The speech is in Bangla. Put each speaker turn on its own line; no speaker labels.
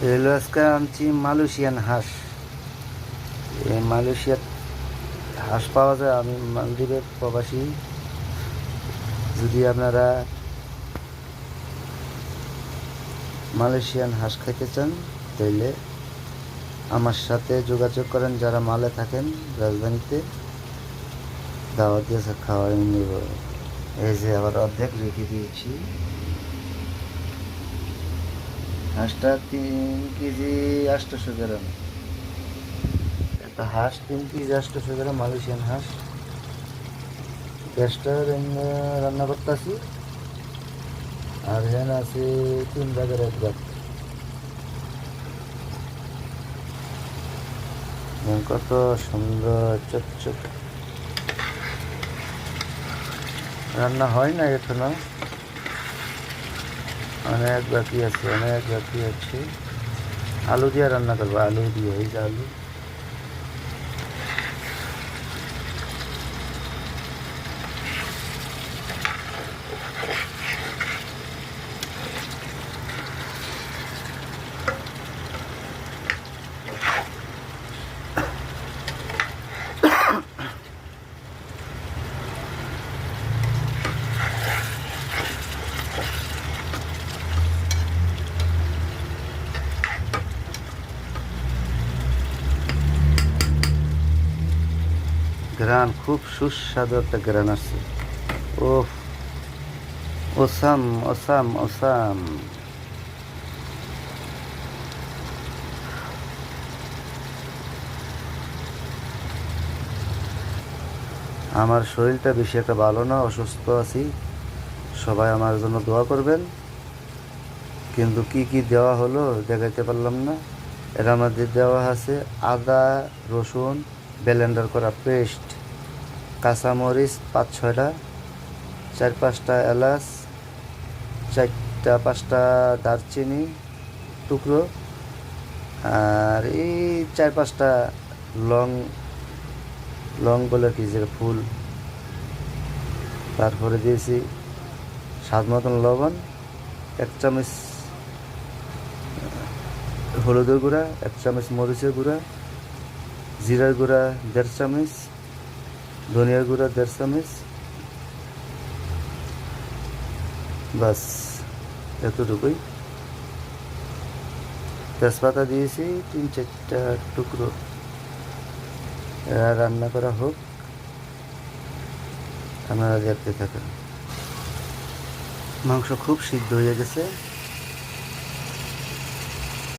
এগুলো আজকে আনছি মালয়েশিয়ান হাঁস। এই মালয়েশিয়ার হাঁস পাওয়া যায়। আমি মালদ্বীপের প্রবাসী। যদি আপনারা মালয়েশিয়ান হাঁস খাইতে চান তাইলে আমার সাথে যোগাযোগ করেন। যারা মালে থাকেন রাজধানীতে, দাওয়াত দিয়েছে, খাওয়াই নেব। এই যে আবার অর্ধেক রেখে দিয়েছি। হাঁসটা 3 কেজি 800 গ্রাম। একটা হাঁস 3 কেজি 800 গ্রাম মালয়েশিয়ান হাঁস। গ্যাসটা রান্না করতেছি। আর এখানে আছে 3 ভাগের 1 ভাগ। কত সুন্দর চকচক। রান্না হয় না এখনো, অনেক বাকি আছে, অনেক বাকি আছে। আলু দিয়ে রান্না করবো, আলু দিয়ে। এই যে আলু। গ্রান খুব সুস্বাদু একটা গ্রান আসছে। ওফ, ওসাম ওসাম ওসাম। আমার শরীরটা বেশি একটা ভালো না, অসুস্থ আছি। সবাই আমার জন্য দোয়া করবেন। কিন্তু কি কি দেওয়া হলো দেখাইতে পারলাম না। এর মধ্যে দেওয়া আছে আদা, রসুন, ব্লেন্ডার করা পেস্ট, কাঁচামরিচ 5-6টা, 4-5টা এলাচ, 4-5টা দারচিনি টুকরো, আর এই 4-5টা লং। লং বলে কি, যে ফুল। তারপরে দিয়েছি স্বাদ মতন লবণ, 1 চামচ হলুদের গুঁড়া, 1 চামচ মরিচের গুঁড়া, জিরার গুঁড়া 1.5 চামচ, ধনিয়ার গুঁড়া 1.5 চামচ। বাস, এতটুকুই। তেজপাতা দিয়েছি 3-4টা টুকরো। রান্না করা হোক, আপনারা দেখতে থাকেন। মাংস খুব সিদ্ধ হয়ে গেছে।